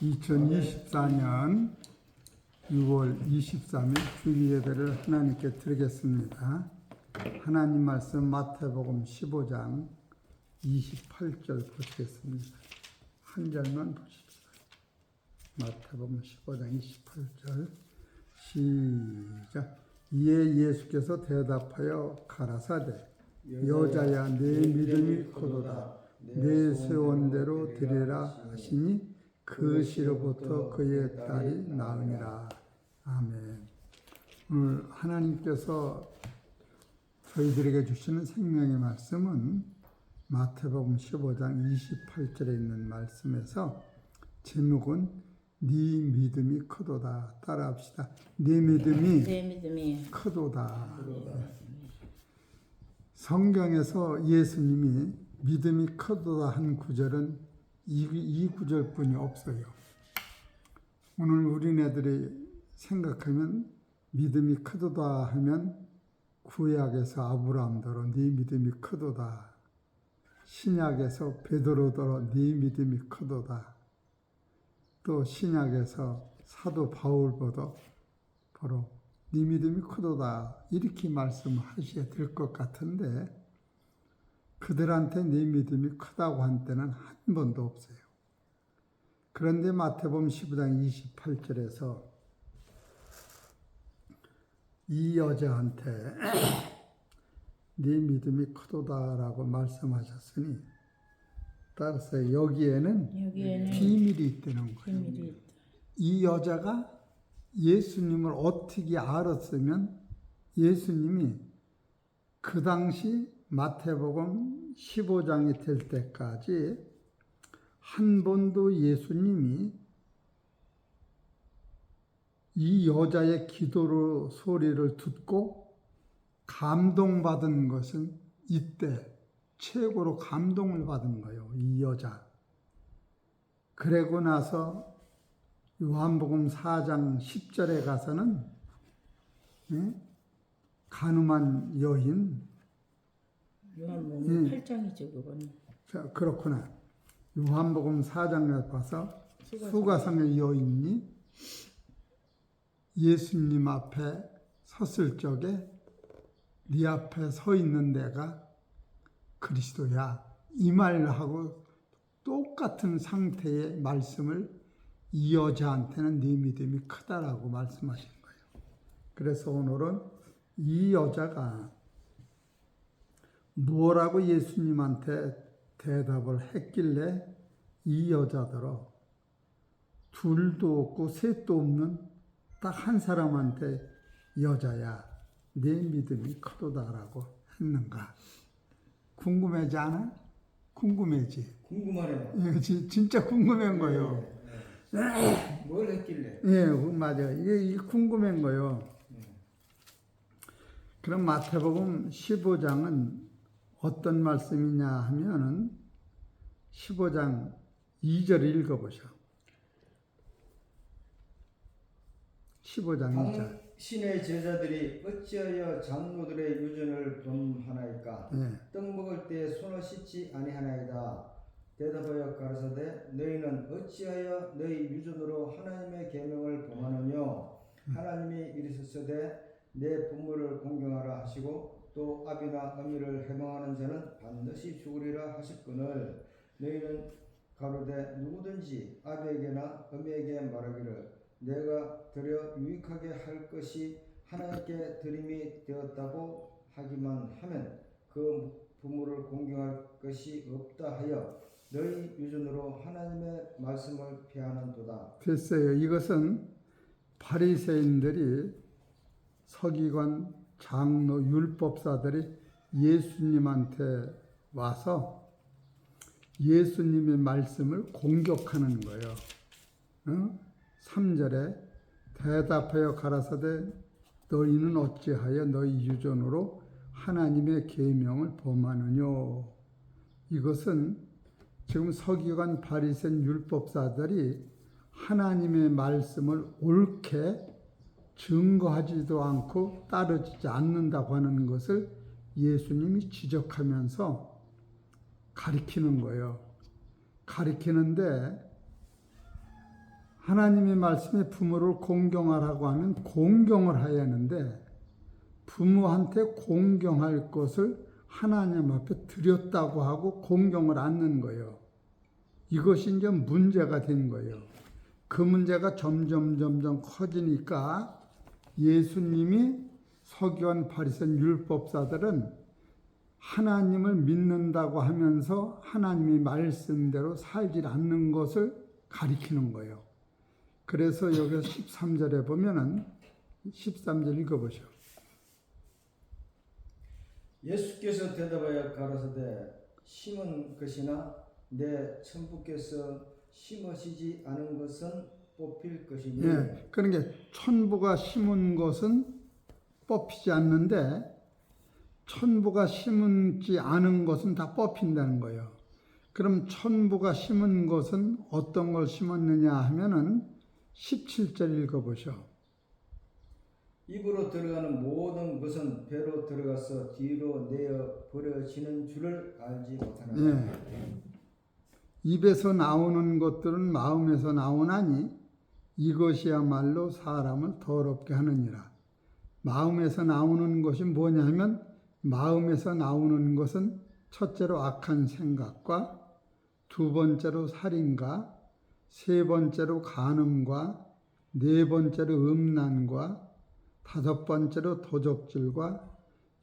2024년 6월 23일 주일예배를 하나님께 드리겠습니다. 하나님 말씀 마태복음 15장 28절 보시겠습니다. 한 절만 보십시오. 마태복음 15장 28절 시작. 이에 예수께서 대답하여 가라사대 여자야 내 믿음이 크도다. 내 소원대로 되리라 하시니 그 시로부터 그의 딸이 나으니라. 아멘. 오늘 하나님께서 저희들에게 주시는 생명의 말씀은 마태복음 15장 28절에 있는 말씀에서 제목은 네 믿음이 크도다. 따라합시다. 내 믿음이 크도다. 성경에서 예수님이 믿음이 크도다 한 구절은 이 구절뿐이 없어요. 오늘 우리네들이 생각하면 믿음이 크도다 하면 구약에서 아브라함더러 네 믿음이 크도다. 신약에서 베드로더러 네 믿음이 크도다. 또 신약에서 사도 바울보다 바로 네 믿음이 크도다 이렇게 말씀하셔야 될 것 같은데 그들한테 네 믿음이 크다고 한 때는 한 번도 없어요. 그런데 마태복음 15장 28절에서 이 여자한테 네 믿음이 크도다라고 말씀하셨으니 따라서 여기에는 비밀이 있다는 거예요. 이 여자가 예수님을 어떻게 알았으면 예수님이 그 당시 마태복음 15장이 될 때까지 한 번도 예수님이 이 여자의 기도로 소리를 듣고 감동받은 것은 이때 최고로 감동을 받은 거예요. 이 여자. 그러고 나서 요한복음 4장 10절에 가서는 간음한 여인 요한복음 8장이죠, 그건. 자, 그렇구나. 요한복음 4장에 봐서 수가성의 여인이 예수님 앞에 섰을 적에 네 앞에 서 있는 내가 그리스도야. 이 말하고 똑같은 상태의 말씀을 이 여자한테는 네 믿음이 크다라고 말씀하신 거예요. 그래서 오늘은 이 여자가 뭐라고 예수님한테 대답을 했길래 이 여자들어 둘도 없고 셋도 없는 딱 한 사람한테 여자야 내 믿음이 크도다라고 했는가? 궁금하지 않아? 궁금하지? 궁금하네요. 진짜 궁금한 거예요. 뭘 했길래? 예, 맞아요. 이게 궁금한 거예요. 그럼 마태복음 15장은 어떤 말씀이냐 하면은 15장 2절 읽어보셔. 15장 2절. 당신의 제자들이 어찌하여 장로들의 유전을 범하나이까? 떡 먹을 때 손을 씻지 아니하나이다. 대답하여 가라사대 너희는 어찌하여 너희 유전으로 하나님의 계명을 범하느뇨? 하나님이 이르셨으되 내 부모를 공경하라 하시고 또 아비나 어미를 해방하는 자는 반드시 죽으리라 하셨거늘 너희는 가로되 누구든지 아비에게나 어미에게 말하기를 내가 드려 유익하게 할 것이 하나님께 드림이 되었다고 하기만 하면 그 부모를 공경할 것이 없다 하여 너희 유전으로 하나님의 말씀을 폐하는도다. 됐어요. 이것은 바리새인들이 서기관, 장로, 율법사들이 예수님한테 와서 예수님의 말씀을 공격하는 거예요. 3절에 대답하여 가라사대 너희는 어찌하여 너희 유전으로 하나님의 계명을 범하느뇨. 이것은 지금 서기관 바리새인 율법사들이 하나님의 말씀을 옳게 증거하지도 않고 따르지 않는다고 하는 것을 예수님이 지적하면서 가리키는 거예요. 가리키는데 하나님의 말씀에 부모를 공경하라고 하면 공경을 해야 하는데 부모한테 공경할 것을 하나님 앞에 드렸다고 하고 공경을 않는 거예요. 이것이 이제 문제가 된 거예요. 그 문제가 점점 커지니까 예수님이 서기관 바리새인 율법사들은 하나님을 믿는다고 하면서 하나님의 말씀대로 살지 않는 것을 가리키는 거예요. 그래서 여기 13절에 보면은 13절 읽어보시오. 예수께서 대답하여 가라사대 심은 것이나 내 천부께서 심으시지 않은 것은 뽑힐 것이니. 예, 그러니까 천부가 심은 것은 뽑히지 않는데 천부가 심지 않은 것은 다 뽑힌다는 거예요. 그럼 천부가 심은 것은 어떤 걸 심었느냐 하면은 17절 읽어보시오. 입으로 들어가는 모든 것은 배로 들어가서 뒤로 내어 버려지는 줄을 알지 못하느냐. 예. 입에서 나오는 것들은 마음에서 나오나니 이것이야말로 사람을 더럽게 하느니라. 마음에서 나오는 것이 뭐냐면 마음에서 나오는 것은 첫째로 악한 생각과 두 번째로 살인과 세 번째로 간음과 네 번째로 음란과 다섯 번째로 도적질과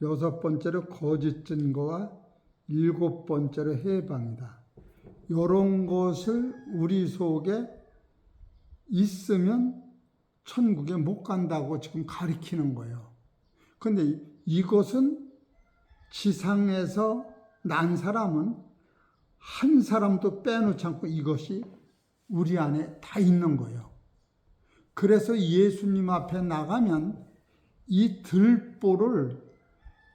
여섯 번째로 거짓 증거와 일곱 번째로 해방이다. 이런 것을 우리 속에 있으면 천국에 못 간다고 지금 가리키는 거예요. 그런데 이것은 지상에서 난 사람은 한 사람도 빼놓지 않고 이것이 우리 안에 다 있는 거예요. 그래서 예수님 앞에 나가면 이 들보를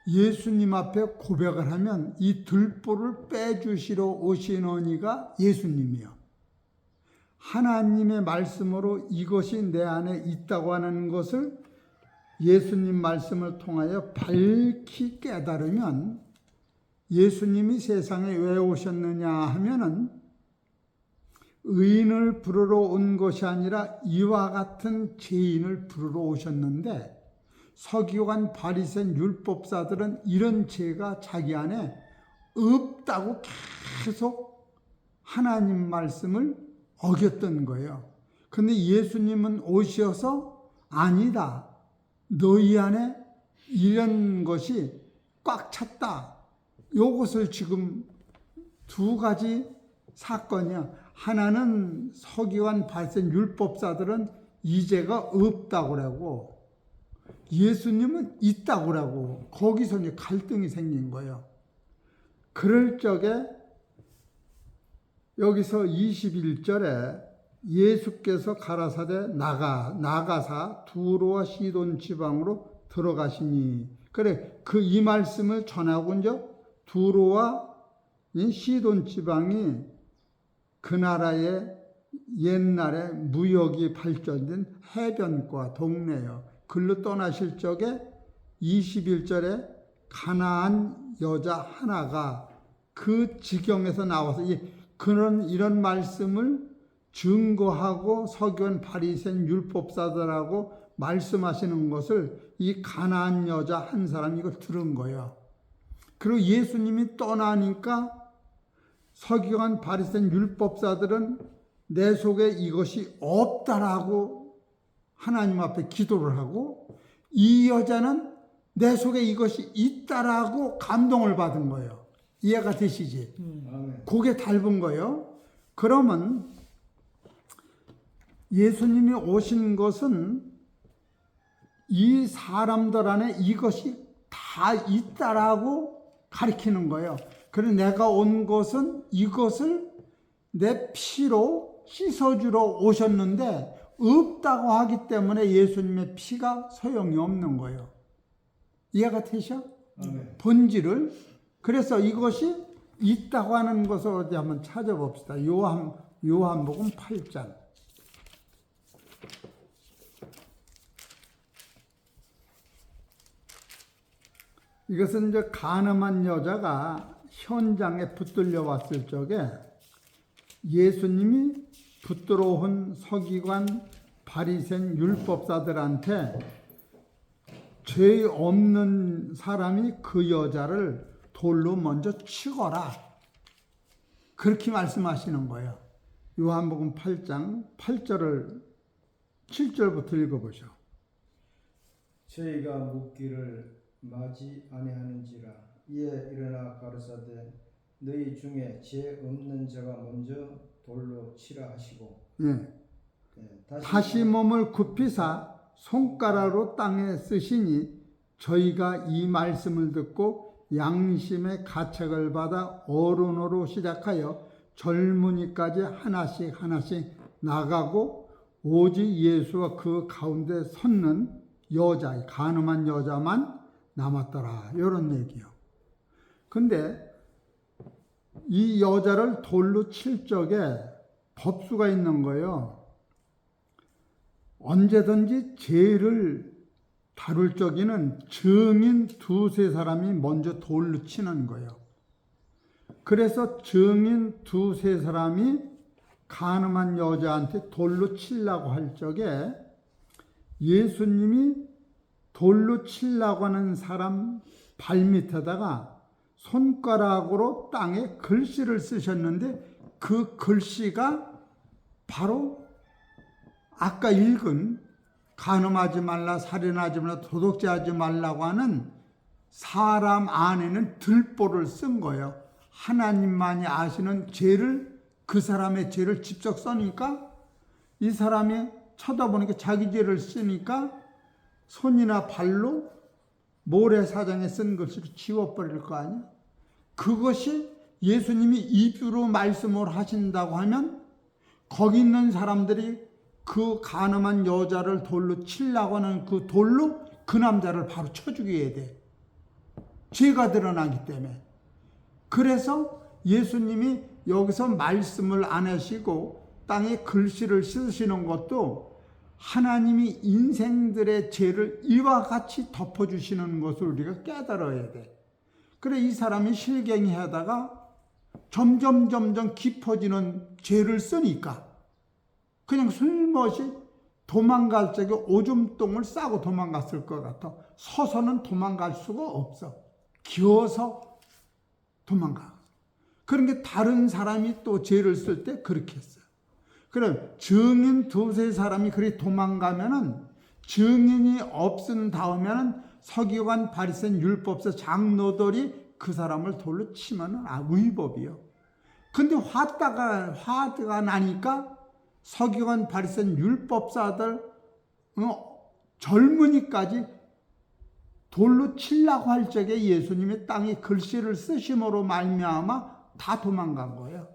예수님 앞에 고백을 하면 이 들보를 빼주시러 오시는 이가 예수님이요. 하나님의 말씀으로 이것이 내 안에 있다고 하는 것을 예수님 말씀을 통하여 밝히 깨달으면 예수님이 세상에 왜 오셨느냐 하면은 의인을 부르러 온 것이 아니라 이와 같은 죄인을 부르러 오셨는데 서기관 바리새인 율법사들은 이런 죄가 자기 안에 없다고 계속 하나님 말씀을 어겼던 거예요. 근데 예수님은 오셔서 아니다. 너희 안에 이런 것이 꽉 찼다. 이것을 지금 두 가지 사건이야. 하나는 서기관 바리새인 율법사들은 이 죄가 없다고 그러고 예수님은 있다고 그러고 거기서 이제 갈등이 생긴 거예요. 그럴 적에 여기서 21절에 예수께서 가라사대 나가사 두로와 시돈 지방으로 들어가시니 그래 이 말씀을 전하고 이제 두로와 시돈 지방이 그 나라의 옛날에 무역이 발전된 해변과 동네요. 글로 떠나실 적에 21절에 가나안 여자 하나가 그 지경에서 나와서 이런 말씀을 증거하고 서기관 바리새인 율법사들하고 말씀하시는 것을 이 가나안 여자 한 사람이 이걸 들은 거예요. 그리고 예수님이 떠나니까 서기관 바리새인 율법사들은 내 속에 이것이 없다라고 하나님 앞에 기도를 하고 이 여자는 내 속에 이것이 있다라고 감동을 받은 거예요. 이해가 되시지? 그게 닮은 거예요. 그러면 예수님이 오신 것은 이 사람들 안에 이것이 다 있다라고 가리키는 거예요. 그래서 내가 온 것은 이것을 내 피로 씻어주러 오셨는데 없다고 하기 때문에 예수님의 피가 소용이 없는 거예요. 이해가 되셔? 본질을. 그래서 이것이 있다고 하는 것을 어디 한번 찾아봅시다. 요한복음 8장. 이것은 이제 간음한 여자가 현장에 붙들려 왔을 적에 예수님이 붙들어온 서기관 바리새인 율법사들한테 죄 없는 사람이 그 여자를 돌로 먼저 치거라. 그렇게 말씀하시는 거예요. 요한복음 8장 8절을 7절부터 읽어보죠. 저희가 묻기를 마지 아니하는지라. 이에 일어나 가르사대 너희 중에 죄 없는 자가 먼저 돌로 치라 하시고 예. 다시 몸을 굽히사 손가락으로 땅에 쓰시니 저희가 이 말씀을 듣고 양심의 가책을 받아 어른으로 시작하여 젊은이까지 하나씩 하나씩 나가고 오직 예수와 그 가운데 섰는 여자, 간음한 여자만 남았더라. 이런 얘기요. 근데 이 여자를 돌로 칠 적에 법수가 있는 거예요. 언제든지 죄를 다룰 적에는 증인 두세 사람이 먼저 돌로 치는 거예요. 그래서 증인 두세 사람이 간음한 여자한테 돌로 치려고 할 적에 예수님이 돌로 치려고 하는 사람 발밑에다가 손가락으로 땅에 글씨를 쓰셨는데 그 글씨가 바로 아까 읽은 간음하지 말라, 살인하지 말라, 도둑질하지 말라고 하는 사람 안에는 들보를 쓴 거예요. 하나님만이 아시는 죄를, 그 사람의 죄를 직접 써니까 이 사람이 쳐다보니까 자기 죄를 쓰니까 손이나 발로 모래사장에 쓴 글씨를 지워버릴 거 아니야. 그것이 예수님이 입으로 말씀을 하신다고 하면 거기 있는 사람들이 그 간음한 여자를 돌로 치려고 하는 그 돌로 그 남자를 바로 쳐 죽여야 돼. 죄가 드러나기 때문에. 그래서 예수님이 여기서 말씀을 안 하시고 땅에 글씨를 쓰시는 것도 하나님이 인생들의 죄를 이와 같이 덮어주시는 것을 우리가 깨달아야 돼. 그래 이 사람이 실갱이 하다가 점점 깊어지는 죄를 쓰니까 그냥 술멋이 도망갈 적에 오줌똥을 싸고 도망갔을 것 같아. 서서는 도망갈 수가 없어. 기어서 도망가. 그러니까 다른 사람이 또 죄를 쓸 때 그렇게 했어요. 그럼 증인 두세 사람이 그리 도망가면은 증인이 없은 다음에는 서기관 바리새인 율법사 장로들이 그 사람을 돌로 치면은 위법이요. 근데 화가 나니까 서기관 바리새인 율법사들 젊은이까지 돌로 치려고 할 적에 예수님이 땅에 글씨를 쓰심으로 말미암아 다 도망간 거예요.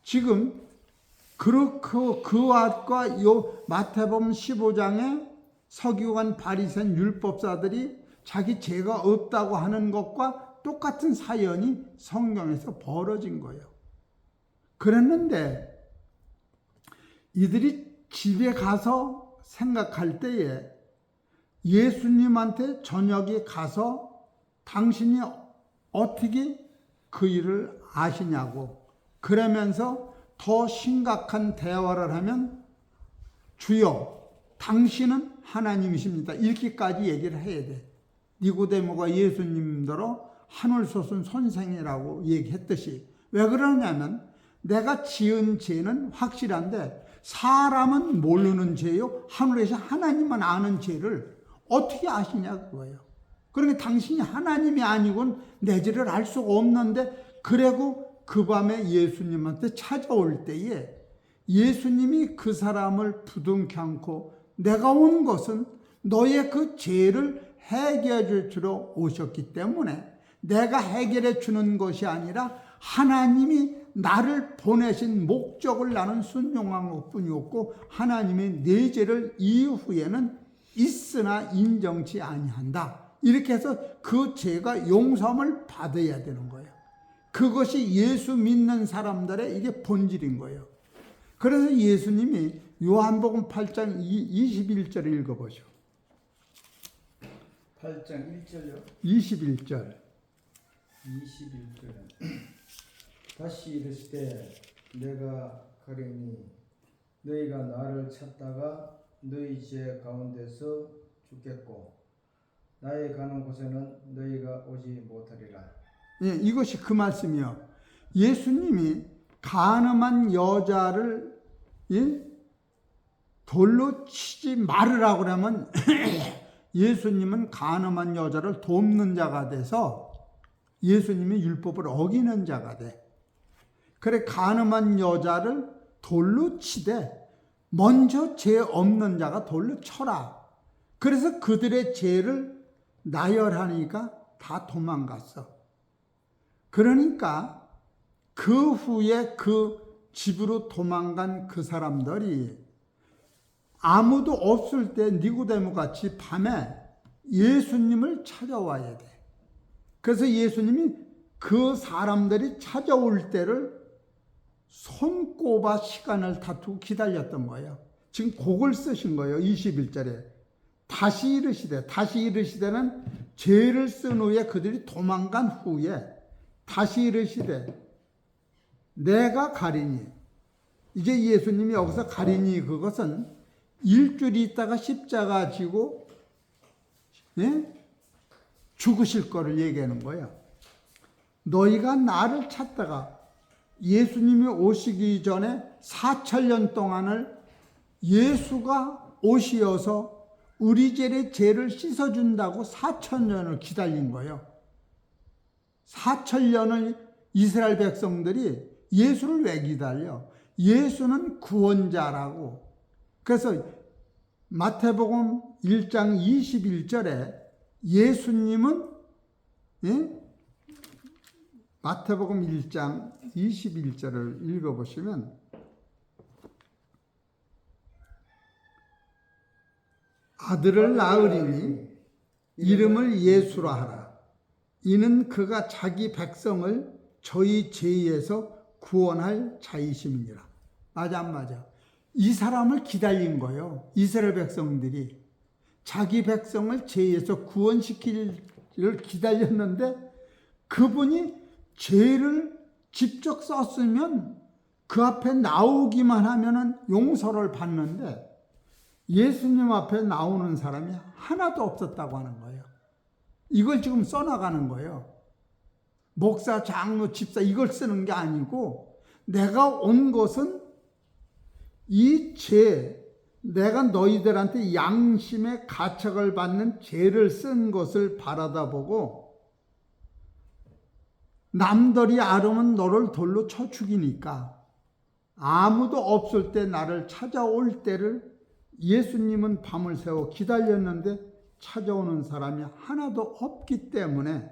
지금 그렇고 그와 요 마태복음 15장에 서기관 바리새인 율법사들이 자기 죄가 없다고 하는 것과 똑같은 사연이 성경에서 벌어진 거예요. 그랬는데 이들이 집에 가서 생각할 때에 예수님한테 저녁에 가서 당신이 어떻게 그 일을 아시냐고 그러면서 더 심각한 대화를 하면 주여 당신은 하나님이십니다. 이렇게까지 얘기를 해야 돼. 니고데모가 예수님더러 하늘 솟은 선생이라고 얘기했듯이 왜 그러냐면 내가 지은 죄는 확실한데 사람은 모르는 죄요. 하늘에서 하나님만 아는 죄를 어떻게 아시냐 그거예요. 그러니까 당신이 하나님이 아니고는 내 죄를 알 수가 없는데 그리고 그 밤에 예수님한테 찾아올 때에 예수님이 그 사람을 부둥켜 안고 내가 온 것은 너의 그 죄를 해결해 주러 오셨기 때문에 내가 해결해 주는 것이 아니라 하나님이 나를 보내신 목적을 나는 순종한 것뿐이었고 하나님의 내 죄를 이후에는 있으나 인정치 아니한다. 이렇게 해서 그 죄가 용서함을 받아야 되는 거예요. 그것이 예수 믿는 사람들의 이게 본질인 거예요. 그래서 예수님이 요한복음 8장 21절을 읽어보죠. 8장 1절요. 21절. 21절. 다시 이르시되 내가 가리니 너희가 나를 찾다가 너희 죄 가운데서 죽겠고 나의 가는 곳에는 너희가 오지 못하리라. 예, 이것이 그 말씀이요. 예수님이 간음한 여자를 돌로 치지 말으라고 그러면 예수님은 간음한 여자를 돕는 자가 돼서 예수님이 율법을 어기는 자가 돼. 그래 간음한 여자를 돌로 치되 먼저 죄 없는 자가 돌로 쳐라. 그래서 그들의 죄를 나열하니까 다 도망갔어. 그러니까 그 후에 그 집으로 도망간 그 사람들이 아무도 없을 때 니고데모 같이 밤에 예수님을 찾아와야 돼. 그래서 예수님이 그 사람들이 찾아올 때를 손꼽아 시간을 다투고 기다렸던 거예요. 지금 그걸 쓰신 거예요. 21절에. 다시 이르시되는 죄를 쓴 후에 그들이 도망간 후에 다시 이르시되 내가 가리니. 이제 예수님이 여기서 가리니 그것은 일주일 있다가 십자가 지고 죽으실 거를 얘기하는 거예요. 너희가 나를 찾다가 예수님이 오시기 전에 4,000년 동안을 예수가 오시어서 우리 죄를 씻어준다고 4,000년을 기다린 거예요. 4,000년을 이스라엘 백성들이 예수를 왜 기다려? 예수는 구원자라고. 그래서 마태복음 1장 21절에 예수님은 마태복음 1장 21절을 읽어보시면 아들을 낳으리니 이름을 예수라 하라. 이는 그가 자기 백성을 저희 죄에서 구원할 자이심이니라. 맞아 안 맞아? 이 사람을 기다린 거예요. 이스라엘 백성들이 자기 백성을 죄에서 구원시키기를 기다렸는데 그분이 죄를 직접 썼으면 그 앞에 나오기만 하면은 용서를 받는데 예수님 앞에 나오는 사람이 하나도 없었다고 하는 거예요. 이걸 지금 써나가는 거예요. 목사, 장로, 집사 이걸 쓰는 게 아니고 내가 온 것은 이 죄, 내가 너희들한테 양심의 가책을 받는 죄를 쓴 것을 바라다 보고 남들이 알으면 너를 돌로 쳐 죽이니까 아무도 없을 때 나를 찾아올 때를 예수님은 밤을 새워 기다렸는데 찾아오는 사람이 하나도 없기 때문에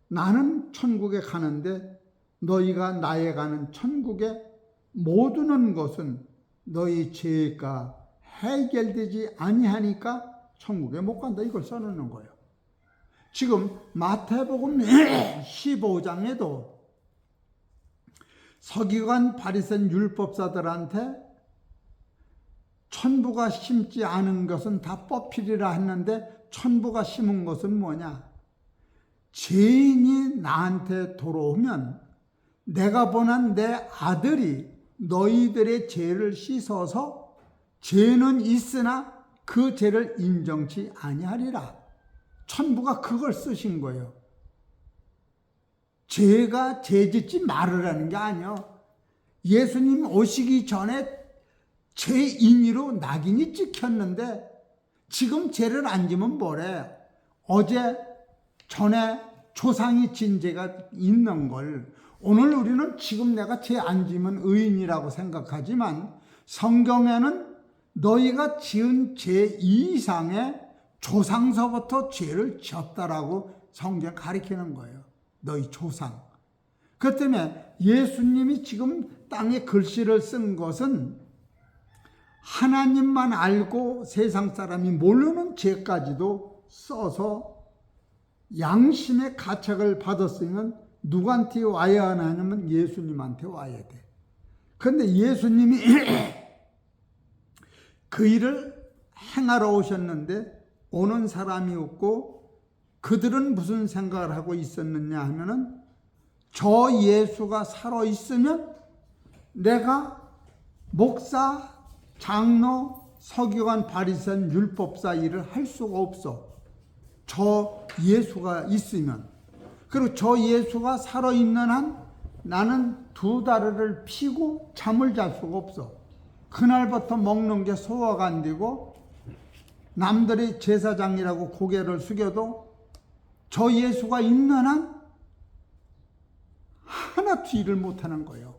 나는 천국에 가는데 너희가 나에 가는 천국에 못 오는 것은 너희 죄가 해결되지 아니하니까 천국에 못 간다. 이걸 써놓는 거예요. 지금 마태복음 15장에도 서기관 바리새인 율법사들한테 천부가 심지 않은 것은 다 뽑히리라 했는데 천부가 심은 것은 뭐냐? 죄인이 나한테 돌아오면 내가 보낸 내 아들이 너희들의 죄를 씻어서 죄는 있으나 그 죄를 인정치 아니하리라. 천부가 그걸 쓰신 거예요. 죄가 죄짓지 말으라는 게 아니에요. 예수님 오시기 전에 죄인으로 낙인이 찍혔는데 지금 죄를 안 지면 뭐래? 어제 전에 조상이 진 죄가 있는 걸 오늘 우리는 지금 내가 죄 안 지면 의인이라고 생각하지만 성경에는 너희가 지은 죄 이상의 조상서부터 죄를 지었다라고 성경 가리키는 거예요. 너희 조상. 그 때문에 예수님이 지금 땅에 글씨를 쓴 것은 하나님만 알고 세상 사람이 모르는 죄까지도 써서 양심의 가책을 받았으면 누구한테 와야 하냐면 예수님한테 와야 돼. 그런데 예수님이 그 일을 행하러 오셨는데 오는 사람이 없고 그들은 무슨 생각을 하고 있었느냐 하면은 저 예수가 살아있으면 내가 목사, 장로, 서기관, 바리새인, 율법사 일을 할 수가 없어. 저 예수가 있으면. 그리고 저 예수가 살아있는 한 나는 두 다리를 피고 잠을 잘 수가 없어. 그날부터 먹는 게 소화가 안 되고 남들이 제사장이라고 고개를 숙여도 저 예수가 있는 한 하나도 일을 못하는 거예요.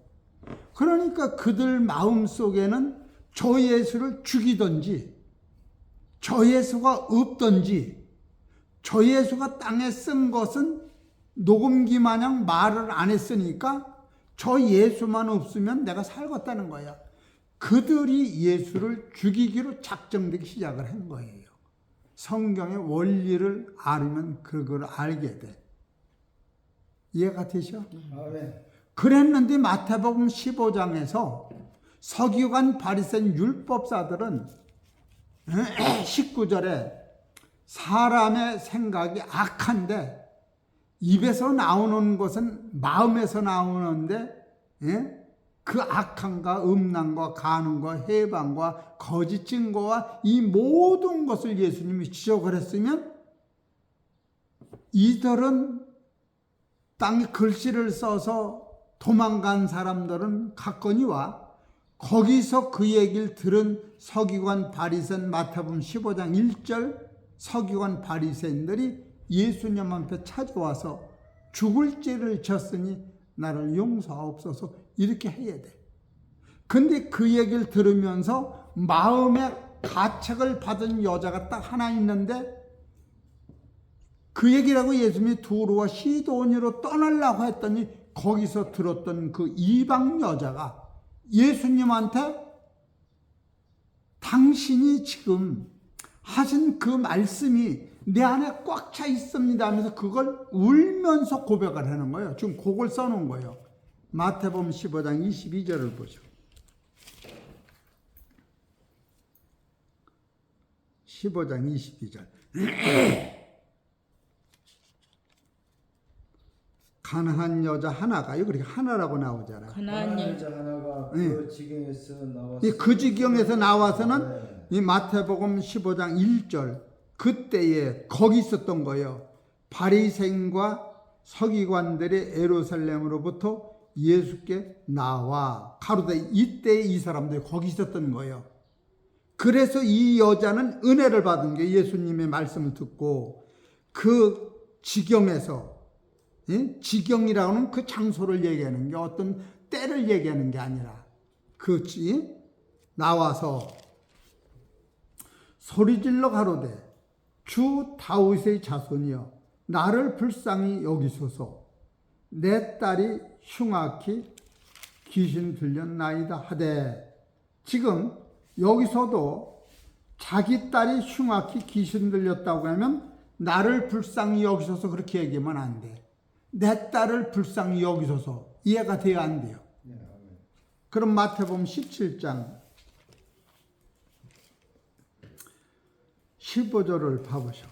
그러니까 그들 마음속에는 저 예수를 죽이든지 저 예수가 없든지 저 예수가 땅에 쓴 것은 녹음기 마냥 말을 안 했으니까 저 예수만 없으면 내가 살겠다는 거야. 그들이 예수를 죽이기로 작정되기 시작을 한 거예요. 성경의 원리를 알면 그걸 알게 돼. 이해가 되죠? 아멘. 그랬는데 마태복음 15장에서 서기관, 바리새인, 율법사들은 19절에 사람의 생각이 악한데 입에서 나오는 것은 마음에서 나오는데 그 악함과 음란과 간음과 해방과 거짓 증거와 이 모든 것을 예수님이 지적을 했으면 이들은 땅에 글씨를 써서 도망간 사람들은 갔거니와 거기서 그 얘기를 들은 서기관 바리새인 마태복음 15장 1절 서기관 바리새인들이 예수님 앞에 찾아와서 죽을 죄를 졌으니 나를 용서하옵소서 이렇게 해야 돼. 근데 그 얘기를 들으면서 마음에 가책을 받은 여자가 딱 하나 있는데 그 얘기라고 예수님이 두로와 시도니로 떠나려고 했더니 거기서 들었던 그 이방 여자가 예수님한테 당신이 지금 하신 그 말씀이 내 안에 꽉 차 있습니다 하면서 그걸 울면서 고백을 하는 거예요. 지금 그걸 써놓은 거예요. 마태복음 15장 22절을 보죠. 15장 22절. 가난한 여자 하나가, 그렇게 하나라고 나오잖아요. 가난한 여자 하나가 그 지경에서 나와서 그 지경에서 나와서는 이 마태복음 15장 1절 그때에 거기 있었던 거예요. 바리새인과 서기관들이 예루살렘으로부터 예수께 나와 가로되 이때 이 사람들이 거기 있었던 거예요. 그래서 이 여자는 은혜를 받은 게 예수님의 말씀을 듣고 그 지경에서 지경이라고 하는 그 장소를 얘기하는 게 어떤 때를 얘기하는 게 아니라 그치 나와서 소리질러 가로되 주 다윗의 자손이여 나를 불쌍히 여기소서 내 딸이 흉악히 귀신 들렸나이다 하되 지금 여기서도 자기 딸이 흉악히 귀신 들렸다고 하면 나를 불쌍히 여기소서 그렇게 얘기하면 안 돼. 내 딸을 불쌍히 여기소서 이해가 돼야 안 돼요. 그럼 마태복음 17장 15절을 봐보셔.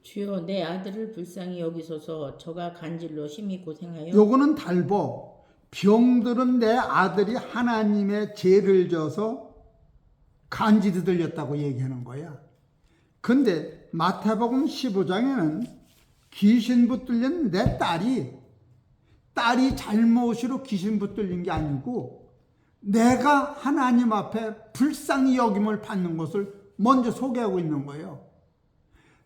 주여 내 아들을 불쌍히 여기소서 저가 간질로 심히 고생하여 요거는 달보 병들은 내 아들이 하나님의 죄를 져서 간질이 들렸다고 얘기하는 거야. 근데 마태복음 15장에는 귀신 붙들린 내 딸이 잘못으로 귀신 붙들린 게 아니고 내가 하나님 앞에 불쌍히 여김을 받는 것을 먼저 소개하고 있는 거예요.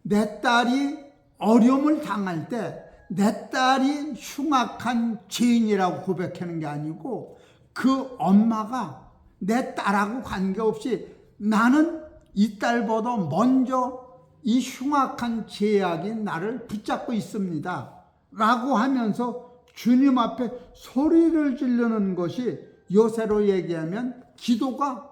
내 딸이 어려움을 당할 때 내 딸이 흉악한 죄인이라고 고백하는 게 아니고 그 엄마가 내 딸하고 관계없이 나는 이 딸보다 먼저 이 흉악한 죄악이 나를 붙잡고 있습니다 라고 하면서 주님 앞에 소리를 지르는 것이 요새로 얘기하면 기도가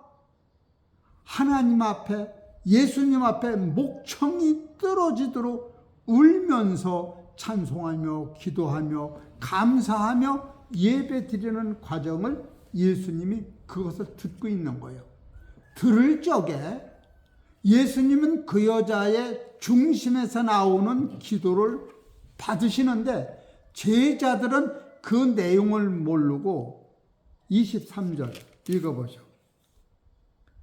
하나님 앞에 예수님 앞에 목청이 떨어지도록 울면서 찬송하며 기도하며 감사하며 예배 드리는 과정을 예수님이 그것을 듣고 있는 거예요. 들을 적에 예수님은 그 여자의 중심에서 나오는 기도를 받으시는데 제자들은 그 내용을 모르고 23절 읽어보죠.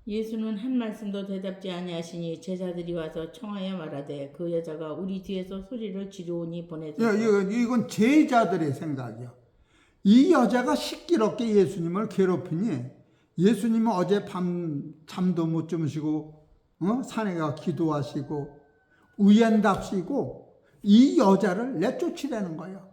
예수는 한 말씀도 대답지 아니하시니 제자들이 와서 청하여 말하되 그 여자가 우리 뒤에서 소리를 지르오니 보내소서. 이건 제자들의 생각이요. 이 여자가 시끄럽게 예수님을 괴롭히니 예수님은 어젯밤 잠도 못 주무시고 산에 가 기도하시고 우연답시고 이 여자를 내쫓으라는 거예요.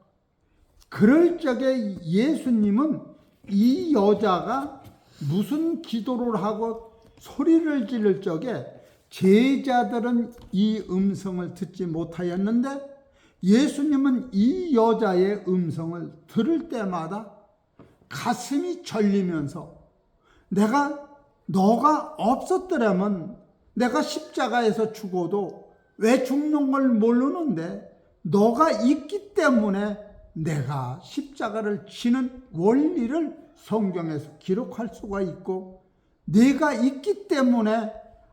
그럴 적에 예수님은 이 여자가 무슨 기도를 하고 소리를 지를 적에 제자들은 이 음성을 듣지 못하였는데 예수님은 이 여자의 음성을 들을 때마다 가슴이 절리면서 너가 없었더라면 내가 십자가에서 죽어도 왜 죽는 걸 모르는데 너가 있기 때문에 내가 십자가를 지는 원리를 성경에서 기록할 수가 있고 네가 있기 때문에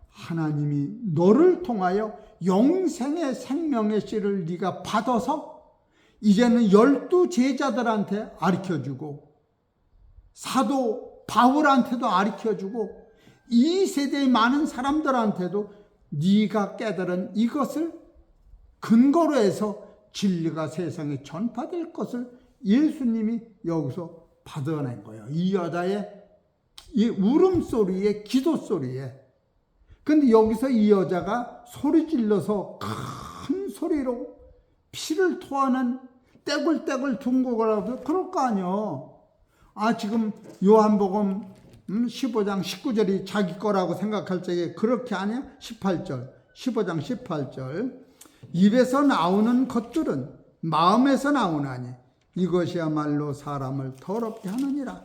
하나님이 너를 통하여 영생의 생명의 씨를 네가 받아서 이제는 12 제자들한테 가르쳐주고 사도 바울한테도 가르쳐주고 이 세대의 많은 사람들한테도 네가 깨달은 이것을 근거로 해서 진리가 세상에 전파될 것을 예수님이 여기서 받아낸 거예요. 이 여자의 이 울음소리에 기도소리에. 근데 여기서 이 여자가 소리 질러서 큰 소리로 피를 토하는 떼굴떼굴 둥거라도 그럴 거 아니요. 지금 요한복음 15장 19절이 자기 거라고 생각할 적에 그렇게 아니야? 18절 15장 18절 입에서 나오는 것들은 마음에서 나오나니 이것이야말로 사람을 더럽게 하느니라.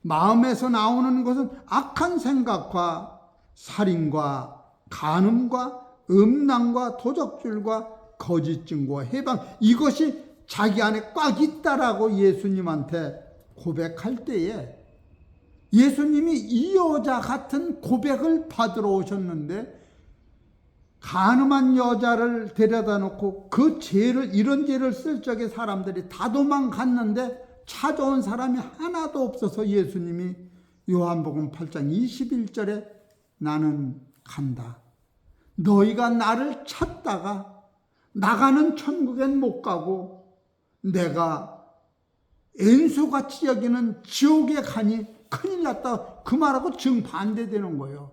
마음에서 나오는 것은 악한 생각과 살인과 간음과 음란과 도적질과 거짓 증거 해방 이것이 자기 안에 꽉 있다라고 예수님한테 고백할 때에 예수님이 이 여자 같은 고백을 받으러 오셨는데 간음한 여자를 데려다 놓고 그 죄를 이런 죄를 쓸 적에 사람들이 다 도망갔는데 찾아온 사람이 하나도 없어서 예수님이 요한복음 8장 21절에 나는 간다. 너희가 나를 찾다가 나가는 천국엔 못 가고 내가 엔수같이 여기는 지옥에 가니 큰일 났다. 그 말하고 정반대되는 거예요.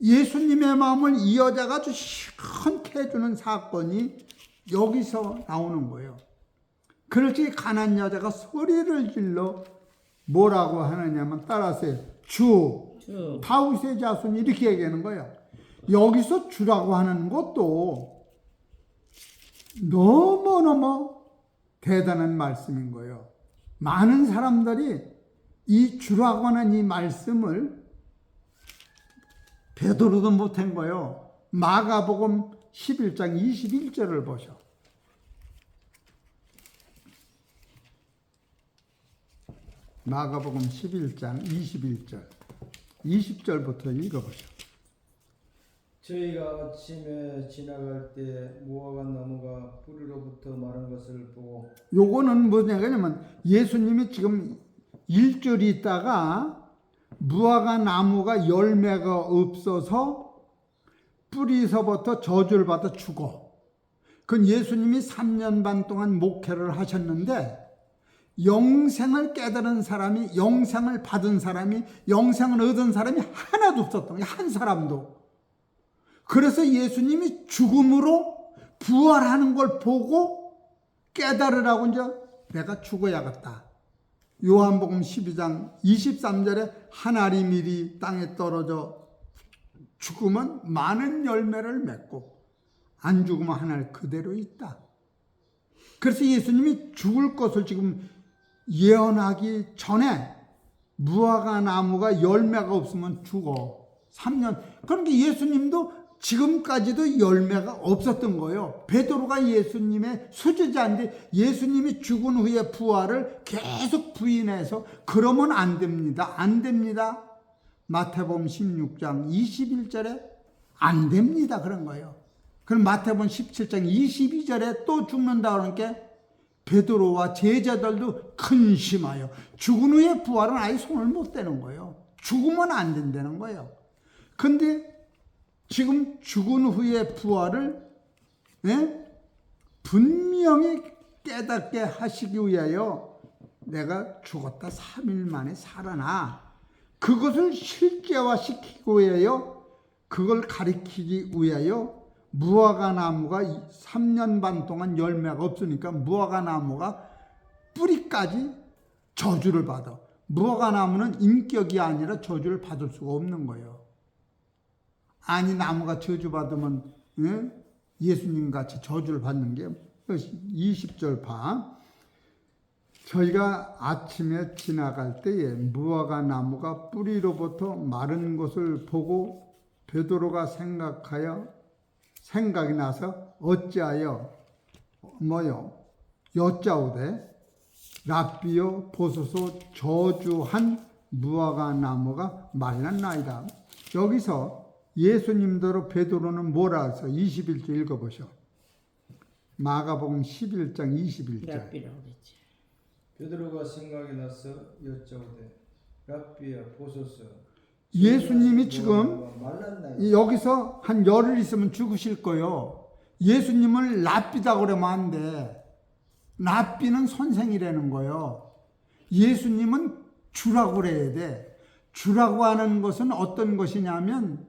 예수님의 마음을 이 여자가 아주 시원케 해주는 사건이 여기서 나오는 거예요. 그렇지 가난 여자가 소리를 질러 뭐라고 하느냐면 따라서 주 다윗의 자손 이렇게 얘기하는 거예요. 여기서 주라고 하는 것도 너무너무 대단한 말씀인 거예요. 많은 사람들이 이 주라고 하는 이 말씀을 베드로도 못한 거예요. 마가복음 11장 21절을 보셔. 마가복음 11장 21절 20절부터 읽어보시오. 저희가 아침에 지나갈 때 무화과 나무가 뿌리로부터 마른 것을 보고 요거는 뭐냐면 예수님이 지금 일주일 있다가 무화과 나무가 열매가 없어서 뿌리서부터 저주를 받아 죽어. 그건 예수님이 3년 반 동안 목회를 하셨는데 영생을 깨달은 사람이 영생을 받은 사람이 영생을 얻은 사람이 하나도 없었던 거예요. 한 사람도. 그래서 예수님이 죽음으로 부활하는 걸 보고 깨달으라고 이제 내가 죽어야겠다. 요한복음 12장 23절에 한 알이 미리 땅에 떨어져 죽으면 많은 열매를 맺고 안 죽으면 한 알 그대로 있다. 그래서 예수님이 죽을 것을 지금 예언하기 전에 무화과 나무가 열매가 없으면 죽어. 3년. 그러니까 예수님도 지금까지도 열매가 없었던 거예요. 베드로가 예수님의 수제자인데 예수님이 죽은 후에 부활을 계속 부인해서 그러면 안 됩니다. 안 됩니다. 마태복음 16장 21절에 안 됩니다. 그런 거예요. 그럼 마태복음 17장 22절에 또 죽는다 그러니까 베드로와 제자들도 근심하여 죽은 후에 부활은 아예 손을 못 대는 거예요. 죽으면 안 된다는 거예요. 근데 지금 죽은 후에 부활을 분명히 깨닫게 하시기 위하여 내가 죽었다 3일 만에 살아나 그것을 실제화시키기 위하여 그걸 가리키기 위하여 무화과 나무가 3년 반 동안 열매가 없으니까 무화과 나무가 뿌리까지 저주를 받아. 무화과 나무는 인격이 아니라 저주를 받을 수가 없는 거예요. 아니 나무가 저주받으면 예수님 같이 저주를 받는 게 20절 봐. 저희가 아침에 지나갈 때에 무화과 나무가 뿌리로부터 마른 것을 보고 베드로가 생각이 나서 어찌하여 여짜오되 랍비여 보소서 저주한 무화과 나무가 말랐나이다. 여기서 예수님대로 베드로는 뭐라 해서 21절 읽어보셔. 마가복음 11장 21절. 랍비라고 그랬지. 베드로가 생각이 나서 여짜오되 랍비야 보소서 예수님이 지금 말랐나이다. 여기서 한 열흘 있으면 죽으실 거요. 예수님을 랍비다 그러면 안 돼. 랍비는 선생이라는 거요. 예수님은 주라고 그래야 돼. 주라고 하는 것은 어떤 것이냐면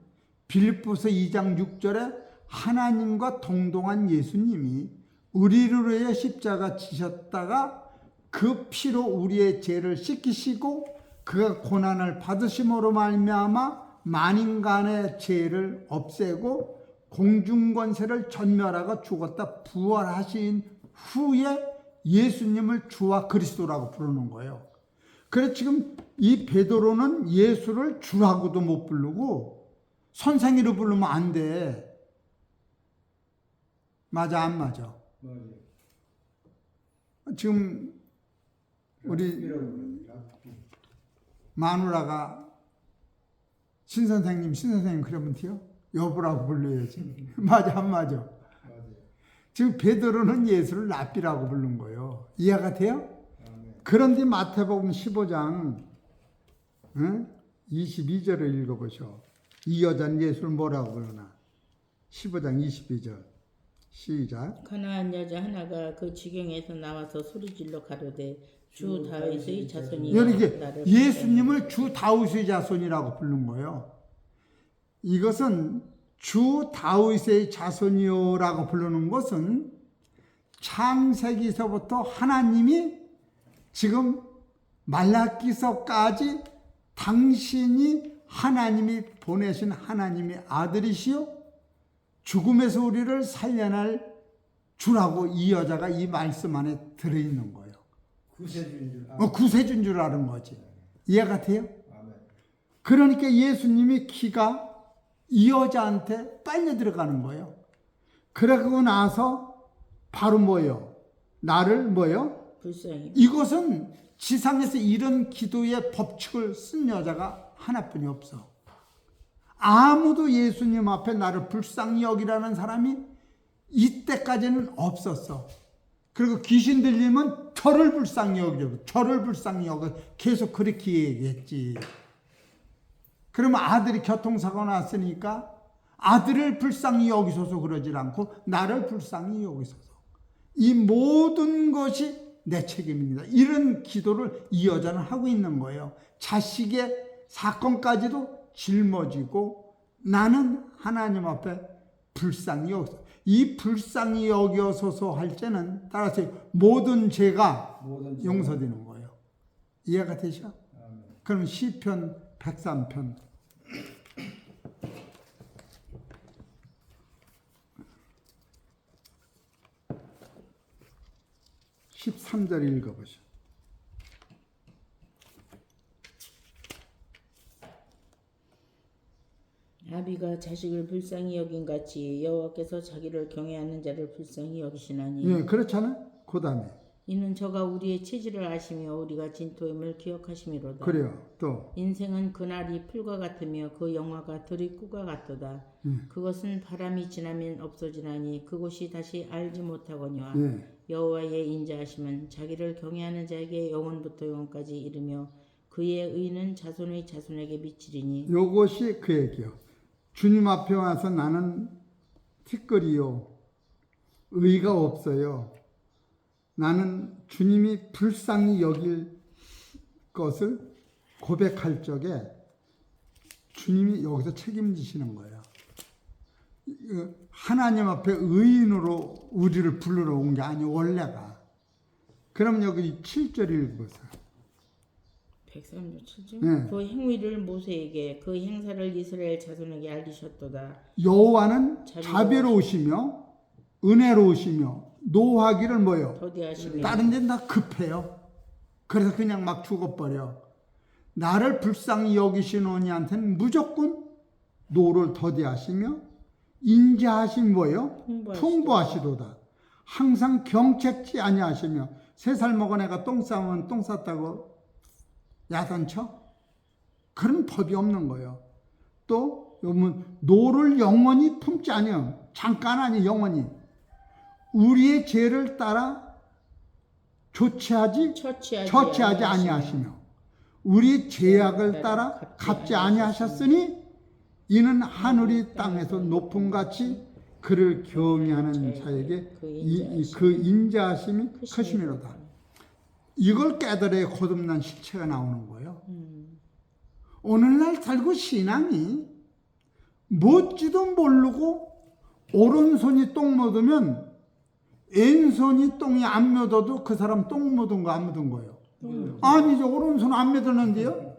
빌립보서 2장 6절에 하나님과 동동한 예수님이 우리를 위해 십자가 지셨다가 그 피로 우리의 죄를 씻기시고 그가 고난을 받으심으로 말미암아 만인간의 죄를 없애고 공중권세를 전멸하고 죽었다 부활하신 후에 예수님을 주와 그리스도라고 부르는 거예요. 그래서 지금 이 베드로는 예수를 주라고도 못 부르고 선생이로 부르면 안 돼. 맞아 안 맞아? 지금 우리 마누라가 신선생님 그러면 돼요? 여보라고 불러야지. 맞아 안 맞아? 지금 베드로는 예수를 랍비라고 부른 거예요. 이해가 돼요? 그런데 마태복음 15장 22절을 읽어보셔. 이 여자는 예수를 뭐라고 부르나? 15장 22절 시작. 가나안 여자 하나가 그 지경에서 나와서 소리질러 가로되 주 다윗의 자손이여 이렇게 나를 예수님을 주 다윗의 자손이라고 부른 거예요. 이것은 주 다윗의 자손이요라고 부르는 것은 창세기서부터 하나님이 지금 말라기서까지 당신이 하나님이 보내신 하나님의 아들이시요 죽음에서 우리를 살려낼 주라고 이 여자가 이 말씀 안에 들어있는 거예요. 구세주인 줄 아는 거지. 이해가 돼요? 그러니까 예수님이 기가 이 여자한테 빨려 들어가는 거예요. 그러고 나서 바로 뭐예요? 나를 뭐예요? 불쌍히. 이것은 지상에서 이런 기도의 법칙을 쓴 여자가 하나뿐이 없어. 아무도 예수님 앞에 나를 불쌍히 여기라는 사람이 이때까지는 없었어. 그리고 귀신 들리면 저를 불쌍히 여기라고, 저를 불쌍히 여기 계속 그렇게 얘기했지. 그러면 아들이 교통사고 났으니까 아들을 불쌍히 여기소서 그러질 않고 나를 불쌍히 여기소서. 이 모든 것이 내 책임입니다. 이런 기도를 이 여자는 하고 있는 거예요. 자식의 사건까지도 짊어지고 나는 하나님 앞에 불쌍히 여기소서. 이 불쌍히 여기소서 할 때는 따라서 모든 죄가 용서되는 거예요. 이해가 되죠? 그럼 시편 103편 13절 읽어보시오. 아비가 자식을 불쌍히 여긴 같이 여호와께서 자기를 경외하는 자를 불쌍히 여기시나니. 예, 그렇잖아요. 그 다음에 이는 저가 우리의 체질을 아시며 우리가 진토임을 기억하심이로다. 그래요. 또 인생은 그날이 풀과 같으며 그 영화가 들이꾸가 같도다. 그것은 바람이 지나면 없어지나니 그곳이 다시 알지 못하거니와 예. 여호와의 인자하심은 자기를 경외하는 자에게 영원부터 영원까지 이르며 그의 의는 자손의 자손에게 미치리니. 요것이 그 얘기요. 주님 앞에 와서 나는 티끌이요, 의가 없어요. 나는 주님이 불쌍히 여길 것을 고백할 적에 주님이 여기서 책임지시는 거예요. 하나님 앞에 의인으로 우리를 부르러 온 게 아니에요, 원래가. 그럼 여기 7절 읽어보세요. 137절. 네. 그 행위를 모세에게 그 행사를 이스라엘 자손에게 알리셨도다. 여호와는 자비로우시며 은혜로우시며 노하기를 뭐요? 더디하시며. 다른 데는 다 급해요. 그래서 그냥 막 죽어버려. 나를 불쌍히 여기시노니한테는 무조건 노를 더디하시며 인자하신 뭐요? 풍부하시도다. 항상 경책지 아니하시며 3살 먹은 애가 똥 싸면 똥 쌌다고 야단쳐? 그런 법이 없는 거예요. 또 노를 영원히 품지 아니요. 잠깐 아니 영원히. 우리의 죄를 따라 처치하지 아니하시며 우리 죄악을 따라 갚지 아니하셨으니 이는 하늘이 땅에서 높음같이 그를 경외하는 자에게 그 인자하심이 크심이로다. 이걸 깨달아야 거듭난 실체가 나오는 거예요. 오늘날 살고 신앙이 뭣지도 모르고 오른손이 똥 묻으면 왼손이 똥이 안 묻어도 그 사람 똥 묻은 거 안 묻은 거예요. 아니죠. 오른손 안 묻었는데요.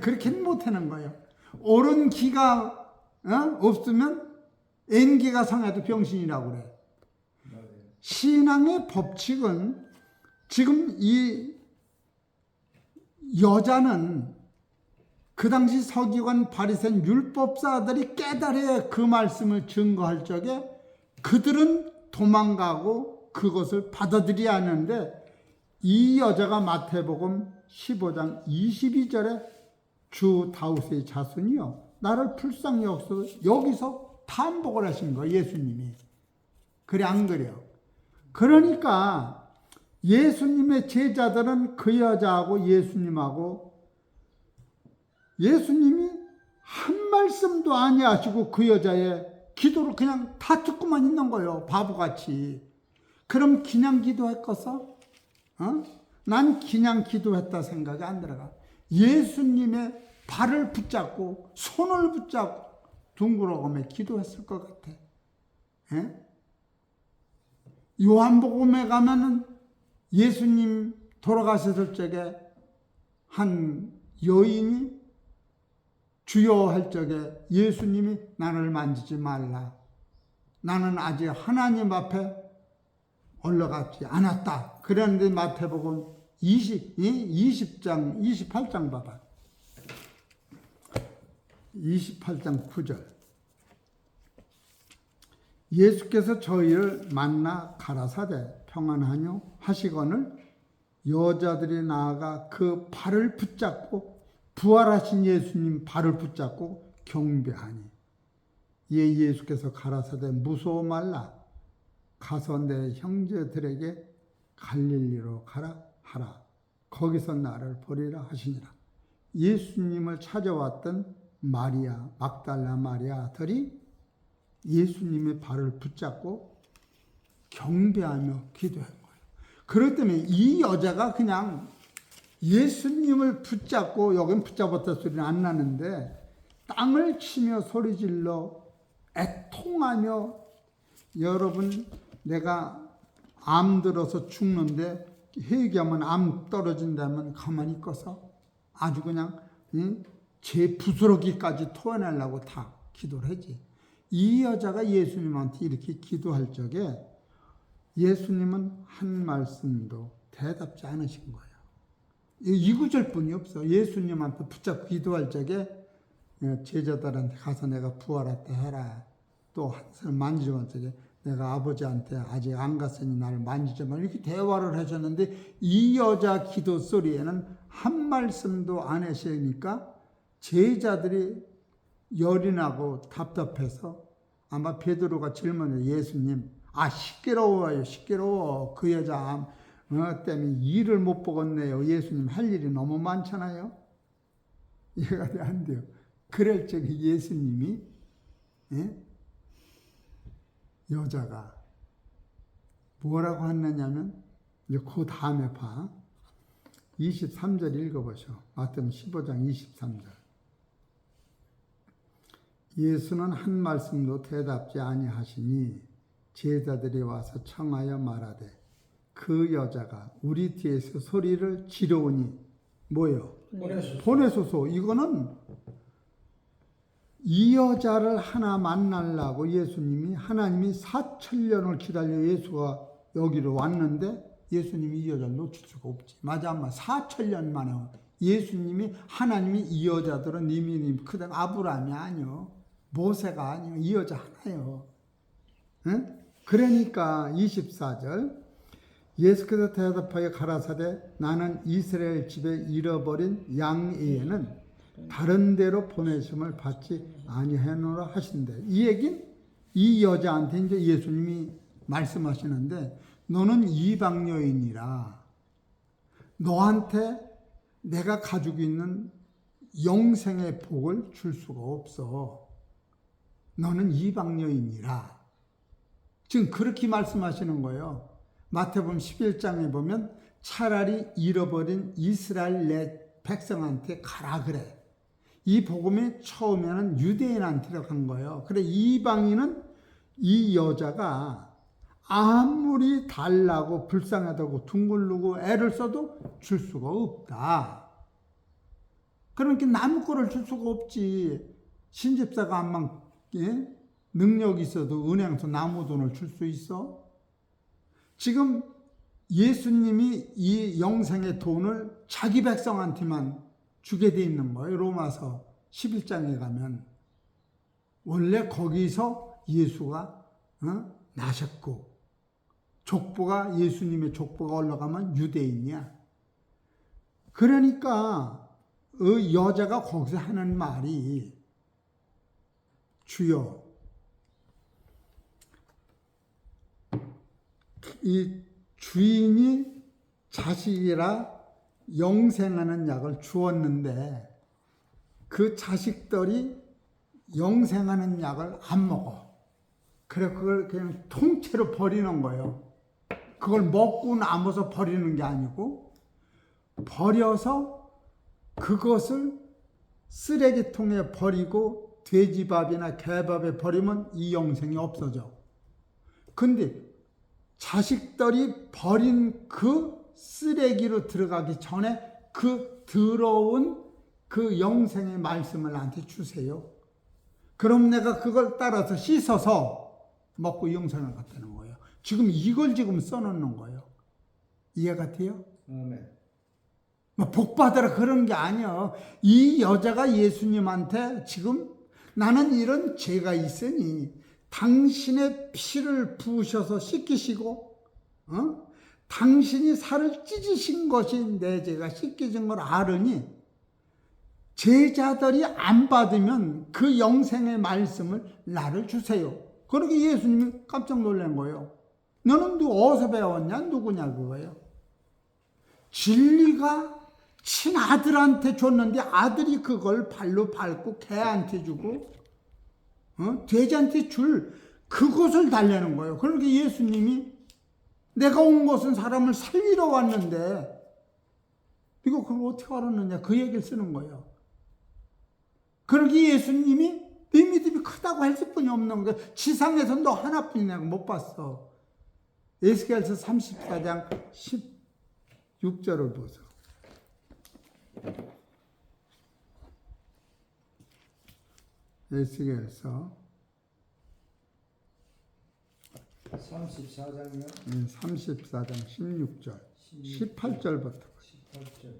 그렇게는 못하는 거예요. 오른 기가 없으면 왼기가 상해도 병신이라고 그래. 신앙의 법칙은 지금 이 여자는 그 당시 서기관 바리새인 율법사들이 깨달아야 그 말씀을 증거할 적에 그들은 도망가고 그것을 받아들여야 하는데 이 여자가 마태복음 15장 22절에 주 다윗의 자손이요 나를 불쌍히 여기서 여기서 반복을 하신 거예요. 예수님이. 그래 안 그래요? 그러니까 예수님의 제자들은 그 여자하고 예수님하고 예수님이 한 말씀도 아니하시고 그 여자의 기도를 그냥 다 듣고만 있는 거예요. 바보같이. 그럼 그냥 기도했겠어? 난 그냥 기도했다 생각이 안 들어가. 예수님의 발을 붙잡고 손을 붙잡고 둥그러가며 기도했을 것 같아. 예? 요한복음에 가면은 예수님 돌아가셨을 적에 한 여인이 주여 할 적에 예수님이 나를 만지지 말라. 나는 아직 하나님 앞에 올라가지 않았다. 그런데 마태복음 20장, 28장 봐봐. 28장 9절. 예수께서 저희를 만나 가라사대 평안하뇨 하시거늘 여자들이 나아가 그 발을 붙잡고 부활하신 예수님 발을 붙잡고 경배하니 이에 예수께서 가라사대 무서워 말라 가서 내 형제들에게 갈릴리로 가라 하라 거기서 나를 보리라 하시니라. 예수님을 찾아왔던 마리아 막달라 마리아들이 예수님의 발을 붙잡고 경배하며 기도한 거예요. 그렇기 때문에 이 여자가 그냥 예수님을 붙잡고 여긴 붙잡았다 소리는 안 나는데 땅을 치며 소리질러 애통하며 여러분 내가 암 들어서 죽는데 회개하면 암 떨어진다면 가만히 있어서 아주 그냥 제 부스러기까지 토해내려고 다 기도를 하지. 이 여자가 예수님한테 이렇게 기도할 적에 예수님은 한 말씀도 대답지 않으신 거예요. 이 구절뿐이 없어. 예수님한테 붙잡고 기도할 적에 제자들한테 가서 내가 부활했다 해라. 또 한 사람 만지면 적에 내가 아버지한테 아직 안 갔으니 나를 만지지 마. 이렇게 대화를 하셨는데 이 여자 기도 소리에는 한 말씀도 안 하시니까 제자들이 열이 나고 답답해서 아마 베드로가 질문해 예수님 시끄러워요. 시끄러워. 그 여자 때문에 일을 못 보겠네요. 예수님 할 일이 너무 많잖아요. 이해가 안 돼요. 그럴 적에 예수님이 여자가 뭐라고 했느냐면 이제 그 다음에 봐. 23절 읽어보셔. 마태복음 15장 23절. 예수는 한 말씀도 대답지 아니하시니 제자들이 와서 청하여 말하되 그 여자가 우리 뒤에서 소리를 지르오니 뭐예요? 보내소서. 이거는 이 여자를 하나 만나려고 예수님이 하나님이 4,000년을 기다려 예수가 여기로 왔는데 예수님이 이 여자를 놓칠 수가 없지. 맞아, 엄마. 4,000년 만에 예수님이 하나님이 이 여자들은 이미 그다음 아브라함이 아니요, 모세가 아니요, 이 여자 하나요. 응? 그러니까 24절 예수께서 대답하여 가라사대 나는 이스라엘 집에 잃어버린 양 외에는 다른 데로 보내심을 받지 아니하노라 하신대. 이 얘긴 이 여자한테 이제 예수님이 말씀하시는데 너는 이방 여인이라 너한테 내가 가지고 있는 영생의 복을 줄 수가 없어. 너는 이방 여인이라. 지금 그렇게 말씀하시는 거예요. 마태복음 11장에 보면 차라리 잃어버린 이스라엘 내 백성한테 가라 그래. 이 복음이 처음에는 유대인한테 간 거예요. 그래 이방인은 이 여자가 아무리 달라고 불쌍하다고 둥글르고 애를 써도 줄 수가 없다. 그러니까 남의 거를 줄 수가 없지. 신집사가 암만 능력이 있어도 은행에서 나무 돈을 줄 수 있어? 지금 예수님이 이 영생의 돈을 자기 백성한테만 주게 돼 있는 거예요. 로마서 11장에 가면 원래 거기서 예수가 나셨고 족보가 예수님의 족보가 올라가면 유대인이야. 그러니까 그 여자가 거기서 하는 말이 주여 이 주인이 자식이라 영생하는 약을 주었는데 그 자식들이 영생하는 약을 안 먹어. 그래 그걸 그냥 통째로 버리는 거예요. 그걸 먹고 남아서 버리는 게 아니고 버려서 그것을 쓰레기통에 버리고 돼지밥이나 개밥에 버리면 이 영생이 없어져. 근데 자식들이 버린 그 쓰레기로 들어가기 전에 그 더러운 그 영생의 말씀을 나한테 주세요. 그럼 내가 그걸 따라서 씻어서 먹고 영생을 갖다는 거예요. 지금 이걸 지금 써놓는 거예요. 이해가 돼요? 아멘. 복 받으라 그런 게 아니야. 이 여자가 예수님한테 지금 나는 이런 죄가 있으니 당신의 피를 부으셔서 씻기시고 당신이 살을 찢으신 것이 내 죄가 씻겨진 걸 알으니 제자들이 안 받으면 그 영생의 말씀을 나를 주세요. 그러게 예수님이 깜짝 놀란 거예요. 너는 어디서 배웠냐? 누구냐 그거예요. 진리가 친아들한테 줬는데 아들이 그걸 발로 밟고 개한테 주고 돼지한테 줄 그것을 달라는 거예요. 그러니까 예수님이 내가 온 것은 사람을 살리러 왔는데 이거 그걸 어떻게 알았느냐 그 얘기를 쓰는 거예요. 그러니까 예수님이 네 믿음이 크다고 할 뿐이 없는 거예요. 지상에서 너 하나뿐이냐고 못 봤어. 에스겔서 34장 16절을 보세요. 에스겔서 34장이요? 34장 16절 18절부터 18절.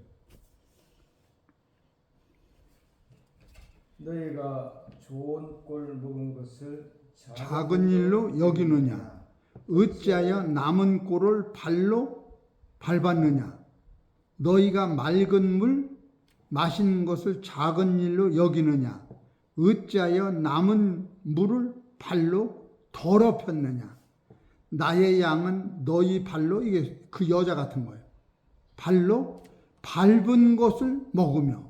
너희가 좋은 꼴 먹은 것을 작은 일로 여기느냐 어찌하여 남은 꼴을 발로 밟았느냐 너희가 맑은 물 마시는 것을 작은 일로 여기느냐 어찌하여 남은 물을 발로 더럽혔느냐 나의 양은 너희 발로, 이게 그 여자 같은 거예요. 발로 밟은 것을 먹으며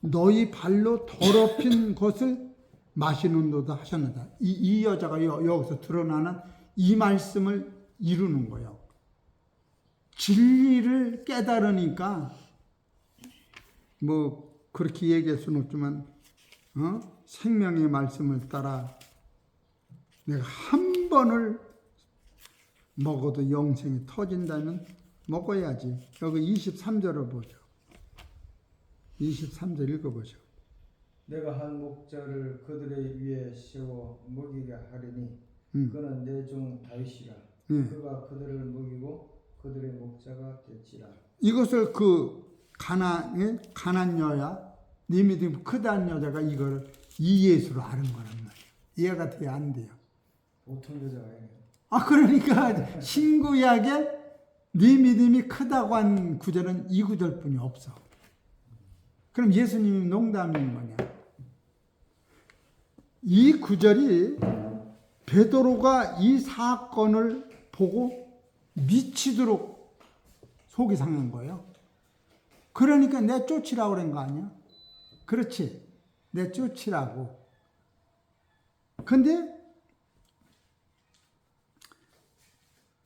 너희 발로 더럽힌 것을 마시는도다 하셨느니라. 이 여자가 여기서 드러나는 이 말씀을 이루는 거예요. 진리를 깨달으니까 뭐 그렇게 얘기할 수는 없지만 생명의 말씀을 따라 내가 한 번을 먹어도 영생이 터진다면 먹어야지. 여기 23절을 보죠. 23절 읽어보죠. 내가 한 목자를 그들의 위에 세워 먹이게 하리니 그는 내 종 다윗이라. 그가 그들을 먹이고 그들의 목자가 됐지라. 이것을 그 가난 여야, 네 믿음이 크다는 여자가 이걸 이 예수로 아는 거란 말이에요. 이해가 돼야 안 돼요. 보통 여자가 아니에요. 그러니까 신구약에 네 믿음이 크다고 한 구절은 이 구절뿐이 없어. 그럼 예수님이 농담인 거냐? 이 구절이 베드로가 이 사건을 보고 미치도록 속이 상한 거예요. 그러니까 내 쫓으라고 그런 거 아니야? 그렇지. 내 쫓으라고. 근데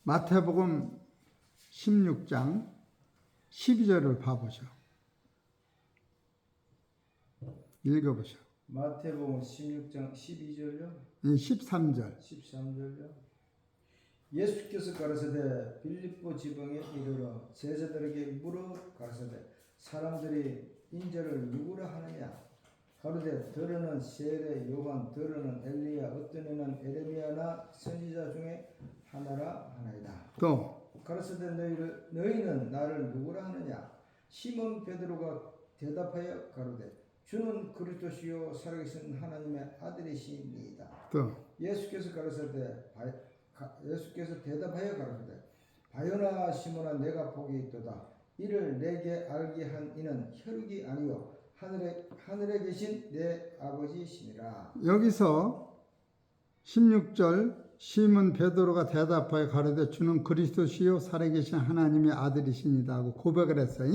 마태복음 16장 12절을 봐보죠. 읽어보죠. 마태복음 16장 12절요? 13절. 13절요? 예수께서 가라사대 빌립보 지방에 이르러 제자들에게 물어 가라사대 사람들이 인자를 누구라 하느냐? 가로되 더러는 세례 요한, 더러는 엘리야, 어떤 이는 에레미야나 선지자 중에 하나라 하나이다. 또 가라사대 너희는 나를 누구라 하느냐? 시몬 베드로가 대답하여 가로되 주는 그리스도시요 살아계신 하나님의 아들이시니이다. 또 예수께서 대답하여 가라사대 바요나 시몬아 내가 복이 있도다. 이를 내게 알게 한 이는 혈육이 아니요 하늘에 계신 내 아버지시니라. 여기서 16절 시몬 베드로가 대답하여 가로되 주는 그리스도시요 살아계신 하나님의 아들이시니다 하고 고백을 했어요.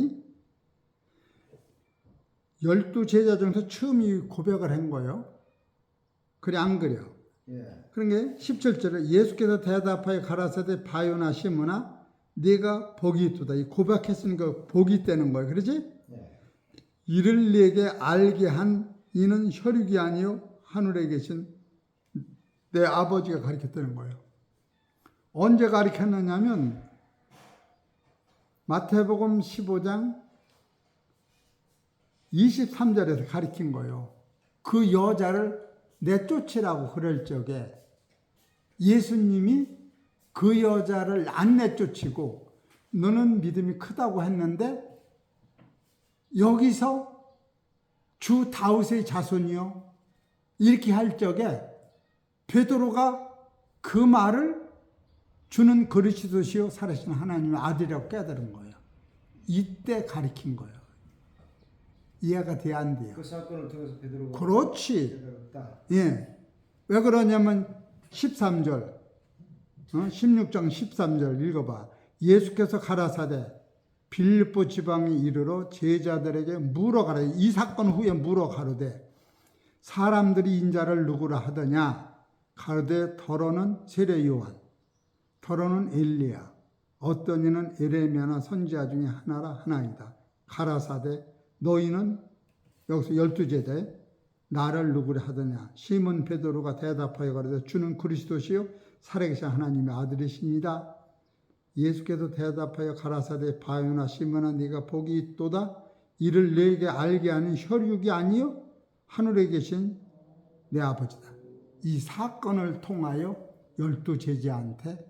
12제자 중에서 처음 이 고백을 한 거예요. 그래 안 그래요? 예. 그런 게 17절에 예수께서 대답하여 가라사대 바요나 시몬아 네가 복이 있도다. 이 고백했으니까 복이 있다는 거예요. 그러지? 예. 이를 내게 알게 한 이는 혈육이 아니요 하늘에 계신 내 아버지가 가르쳤다는 거예요. 언제 가르쳤느냐면 마태복음 15장 23절에서 가르친 거예요. 그 여자를 내쫓으라고 그럴 적에 예수님이 그 여자를 안 내쫓고 너는 믿음이 크다고 했는데 여기서 주 다윗의 자손이요 이렇게 할 적에 베드로가 그 말을 주는 그리스도시요 살아계신 하나님의 아들이라고 깨달은 거예요. 이때 가르친 거예요. 이해가 돼야 안 돼요. 그 사건을 통해서 베드로가 그렇지. 깨달았다. 예. 왜 그러냐면 13절 16장 13절 읽어봐. 예수께서 가라사대 빌립보 지방에 이르러 제자들에게 물어가라. 이 사건 후에 물어가로되 사람들이 인자를 누구라 하더냐? 가로되 더러는 세례 요한, 더러는 엘리야, 어떤 이는 에레미야나 선지자 중에 하나이다. 가라사대 너희는 여기서 12제자에 나를 누구라 하더냐? 시몬 베드로가 대답하여 가로되 주는 그리스도시요 살아계신 하나님의 아들이시니이다. 예수께서 대답하여 가라사대 바요나 시몬아 네가 복이 있도다. 이를 내게 알게 하는 혈육이 아니요 하늘에 계신 내 아버지다. 이 사건을 통하여 12제자한테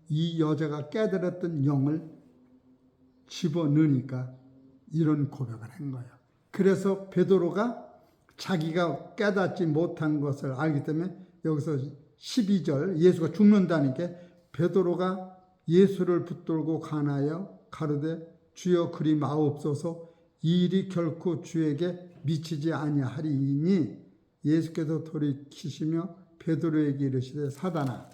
이 여자가 깨달았던 영을 집어넣으니까 이런 고백을 한 거예요. 그래서 베드로가 자기가 깨닫지 못한 것을 알기 때문에 여기서 12절 예수가 죽는다니까 베드로가 예수를 붙들고 가나여 가로되 주여 그리 마옵소서 이 일이 결코 주에게 미치지 아니하리니 예수께서 돌이키시며 베드로에게 이르시되 사단아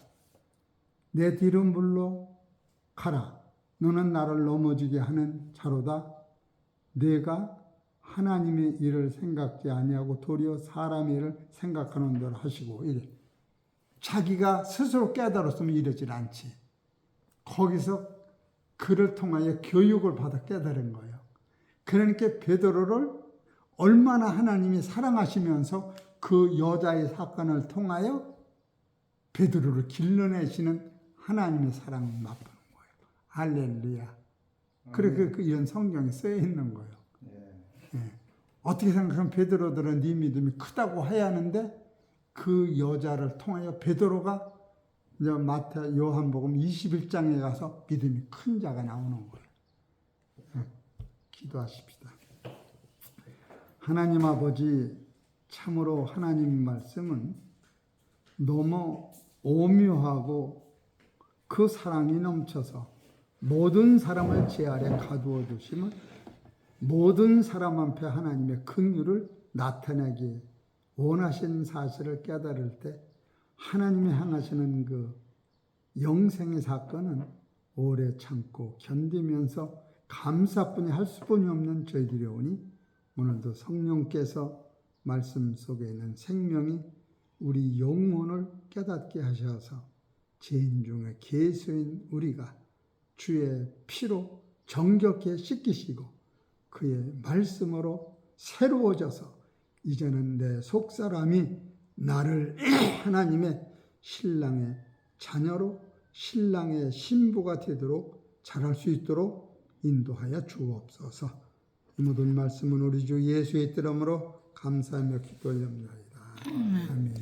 내 뒤로 물러가라. 너는 나를 넘어지게 하는 자로다. 내가 하나님의 일을 생각지 아니하고 도리어 사람의 일을 생각하는 대로 하시고 이래. 자기가 스스로 깨달았으면 이러질 않지. 거기서 그를 통하여 교육을 받아 깨달은 거예요. 그러니까 베드로를 얼마나 하나님이 사랑하시면서 그 여자의 사건을 통하여 베드로를 길러내시는 하나님의 사랑을 맛보는 거예요. 할렐루야. 그렇게 이런 성경에 쓰여 있는 거예요. 예. 어떻게 생각하면 베드로들은 네 믿음이 크다고 해야 하는데 그 여자를 통하여 베드로가 이제 요한복음 21장에 가서 믿음이 큰 자가 나오는 거예요. 예. 기도하십시다. 하나님 아버지, 참으로 하나님 말씀은 너무 오묘하고 그 사랑이 넘쳐서 모든 사람을 제 아래 가두어 두심은 모든 사람 앞에 하나님의 긍휼을 나타내기 원하신 사실을 깨달을 때 하나님이 향하시는 그 영생의 사건은 오래 참고 견디면서 감사뿐이 할 수뿐이 없는 저희들이 오니 오늘도 성령께서 말씀 속에 있는 생명이 우리 영혼을 깨닫게 하셔서 죄인 중에 괴수인 우리가 주의 피로 정결케 씻기시고 그의 말씀으로 새로워져서 이제는 내 속사람이 나를 하나님의 신랑의 자녀로 신랑의 신부가 되도록 자랄 수 있도록 인도하여 주옵소서. 이 모든 말씀은 우리 주 예수의 이름으로 감사하며 기도 올립니다. 아멘.